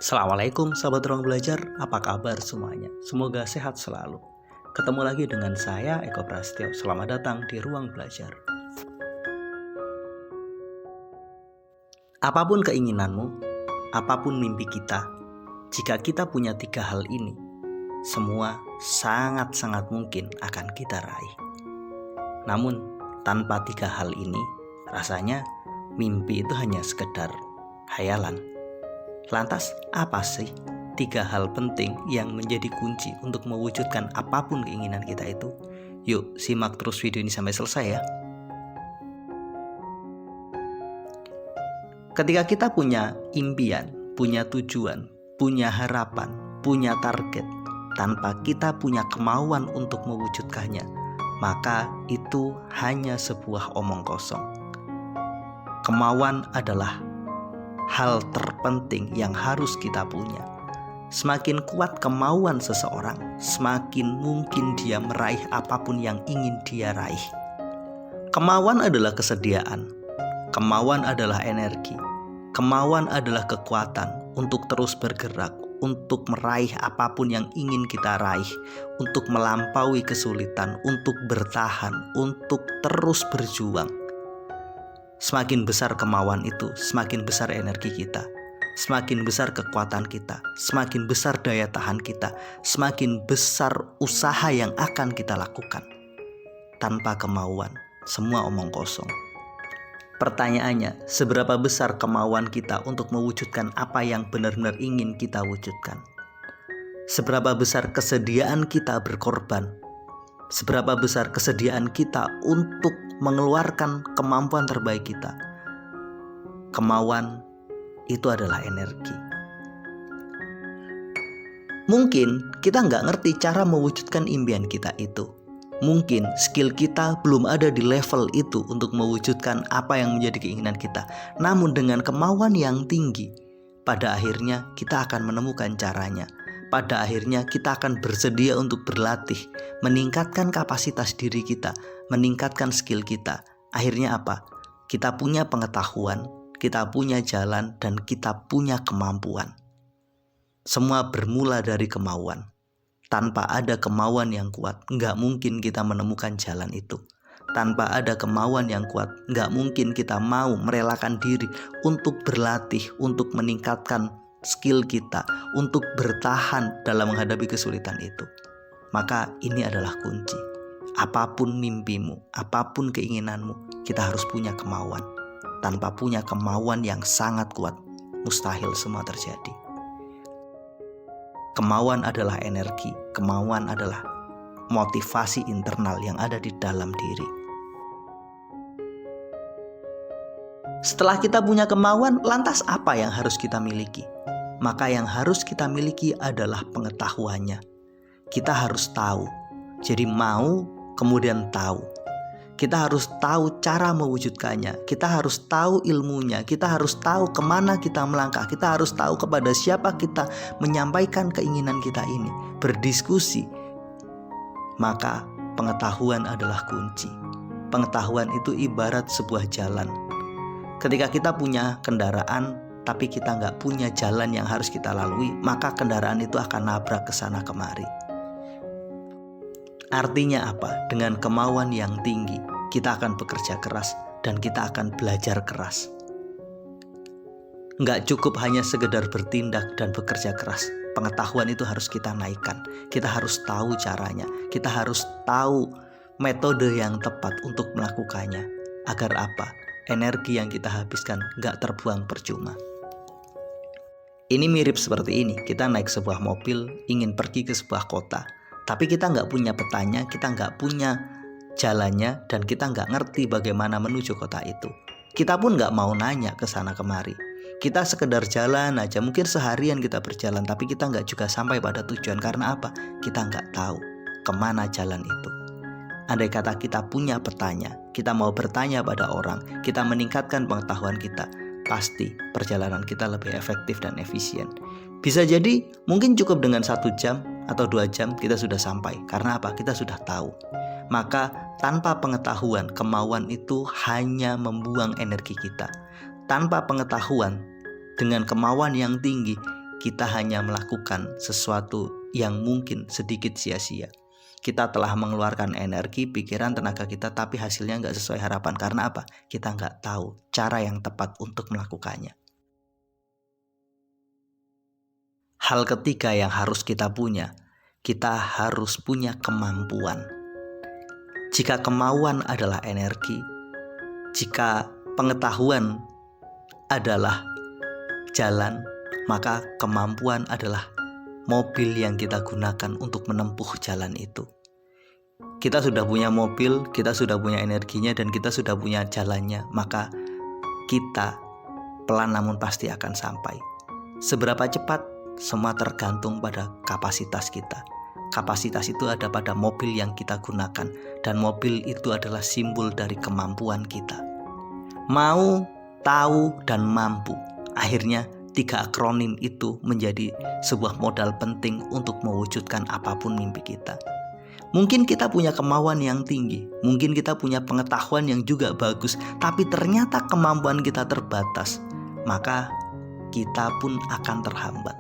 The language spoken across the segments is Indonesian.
Assalamualaikum sahabat ruang belajar, apa kabar semuanya? Semoga sehat selalu. Ketemu lagi dengan saya Eko Prasetyo. Selamat datang di ruang belajar. Apapun keinginanmu, apapun mimpi kita, jika kita punya 3 hal ini, semua sangat-sangat mungkin akan kita raih. Namun tanpa 3 hal ini, rasanya mimpi itu hanya sekedar hayalan. Lantas apa sih 3 hal penting yang menjadi kunci untuk mewujudkan apapun keinginan kita itu? Yuk simak terus video ini sampai selesai ya. Ketika kita punya impian, punya tujuan, punya harapan, punya target, tanpa kita punya kemauan untuk mewujudkannya, maka itu hanya sebuah omong kosong. Kemauan adalah hal terpenting yang harus kita punya. Semakin kuat kemauan seseorang, semakin mungkin dia meraih apapun yang ingin dia raih. Kemauan adalah kesediaan, kemauan adalah energi, kemauan adalah kekuatan untuk terus bergerak, untuk meraih apapun yang ingin kita raih, untuk melampaui kesulitan, untuk bertahan, untuk terus berjuang. Semakin besar kemauan itu, semakin besar energi kita, semakin besar kekuatan kita, semakin besar daya tahan kita, semakin besar usaha yang akan kita lakukan. Tanpa kemauan, semua omong kosong. Pertanyaannya, seberapa besar kemauan kita untuk mewujudkan apa yang benar-benar ingin kita wujudkan? Seberapa besar kesediaan kita berkorban? Seberapa besar kesediaan kita untuk mengeluarkan kemampuan terbaik kita? Kemauan itu adalah energi. Mungkin kita nggak ngerti cara mewujudkan impian kita itu. Mungkin skill kita belum ada di level itu untuk mewujudkan apa yang menjadi keinginan kita. Namun dengan kemauan yang tinggi, pada akhirnya kita akan menemukan caranya. Pada akhirnya kita akan bersedia untuk berlatih, meningkatkan kapasitas diri kita, meningkatkan skill kita. Akhirnya apa? Kita punya pengetahuan, kita punya jalan, dan kita punya kemampuan. Semua bermula dari kemauan. Tanpa ada kemauan yang kuat, nggak mungkin kita menemukan jalan itu. Tanpa ada kemauan yang kuat, nggak mungkin kita mau merelakan diri untuk berlatih, untuk meningkatkan skill kita, untuk bertahan dalam menghadapi kesulitan itu. Maka ini adalah kunci. Apapun mimpimu, apapun keinginanmu, kita harus punya kemauan. Tanpa punya kemauan yang sangat kuat, mustahil semua terjadi. Kemauan adalah energi, kemauan adalah motivasi internal yang ada di dalam diri. Setelah kita punya kemauan, lantas apa yang harus kita miliki? Maka yang harus kita miliki adalah pengetahuannya. Kita harus tahu. Jadi mau, kemudian tahu. Kita harus tahu cara mewujudkannya. Kita harus tahu ilmunya. Kita harus tahu kemana kita melangkah. Kita harus tahu kepada siapa kita menyampaikan keinginan kita ini. Berdiskusi. Maka pengetahuan adalah kunci. Pengetahuan itu ibarat sebuah jalan. Ketika kita punya kendaraan, tapi kita nggak punya jalan yang harus kita lalui, maka kendaraan itu akan nabrak ke sana kemari. Artinya apa? Dengan kemauan yang tinggi, kita akan bekerja keras dan kita akan belajar keras. Nggak cukup hanya sekedar bertindak dan bekerja keras. Pengetahuan itu harus kita naikkan. Kita harus tahu caranya. Kita harus tahu metode yang tepat untuk melakukannya. Agar apa? Energi yang kita habiskan nggak terbuang percuma. Ini mirip seperti ini, kita naik sebuah mobil, ingin pergi ke sebuah kota. Tapi kita nggak punya petanya, kita nggak punya jalannya, dan kita nggak ngerti bagaimana menuju kota itu. Kita pun nggak mau nanya ke sana kemari. Kita sekedar jalan aja, mungkin seharian kita berjalan, tapi kita nggak juga sampai pada tujuan. Karena apa? Kita nggak tahu kemana jalan itu. Andai kata kita punya petanya, kita mau bertanya pada orang, kita meningkatkan pengetahuan kita, pasti perjalanan kita lebih efektif dan efisien. Bisa jadi mungkin cukup dengan 1 jam atau 2 jam kita sudah sampai. Karena apa? Kita sudah tahu. Maka tanpa pengetahuan, kemauan itu hanya membuang energi kita. Tanpa pengetahuan, dengan kemauan yang tinggi, kita hanya melakukan sesuatu yang mungkin sedikit sia-sia. Kita telah mengeluarkan energi, pikiran, tenaga kita, tapi hasilnya nggak sesuai harapan. Karena apa? Kita nggak tahu cara yang tepat untuk melakukannya. Hal ketiga yang harus kita harus punya kemampuan. Jika kemauan adalah energi, jika pengetahuan adalah jalan, maka kemampuan adalah mobil yang kita gunakan untuk menempuh jalan itu. Kita sudah punya mobil, kita sudah punya energinya, dan kita sudah punya jalannya, maka kita pelan namun pasti akan sampai. Seberapa cepat? Semua tergantung pada kapasitas kita. Kapasitas itu ada pada mobil yang kita gunakan, dan mobil itu adalah simbol dari kemampuan kita. Mau, tahu, dan mampu. Akhirnya 3 akronim itu menjadi sebuah modal penting untuk mewujudkan apapun mimpi kita. Mungkin kita punya kemauan yang tinggi, mungkin kita punya pengetahuan yang juga bagus, tapi ternyata kemampuan kita terbatas, maka kita pun akan terhambat.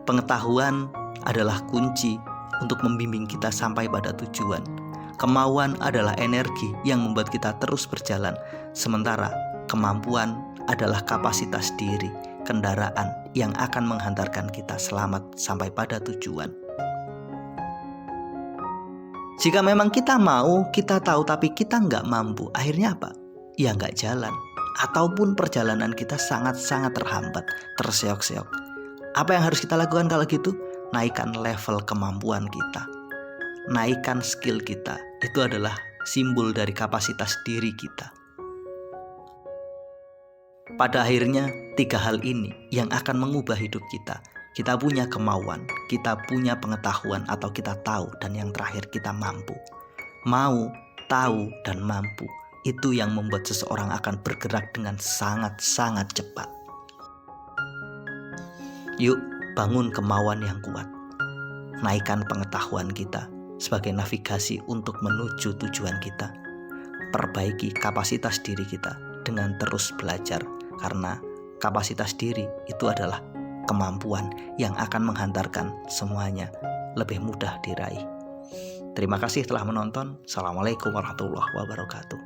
Pengetahuan adalah kunci untuk membimbing kita sampai pada tujuan. Kemauan adalah energi yang membuat kita terus berjalan, sementara kemampuan adalah kapasitas diri, kendaraan yang akan menghantarkan kita selamat sampai pada tujuan. Jika memang kita mau, kita tahu, tapi kita nggak mampu, akhirnya apa? Ya nggak jalan. Ataupun perjalanan kita sangat-sangat terhambat, terseok-seok. Apa yang harus kita lakukan kalau gitu? Naikkan level kemampuan kita. Naikkan skill kita. Itu adalah simbol dari kapasitas diri kita. Pada akhirnya 3 hal ini yang akan mengubah hidup kita. Kita punya kemauan, kita punya pengetahuan atau kita tahu, dan yang terakhir kita mampu. Mau, tahu, dan mampu. Itu yang membuat seseorang akan bergerak dengan sangat-sangat cepat. Yuk, bangun kemauan yang kuat. Naikkan pengetahuan kita sebagai navigasi untuk menuju tujuan kita. Perbaiki kapasitas diri kita dengan terus belajar, karena kapasitas diri itu adalah kemampuan yang akan menghantarkan semuanya lebih mudah diraih. Terima kasih telah menonton. Assalamualaikum warahmatullahi wabarakatuh.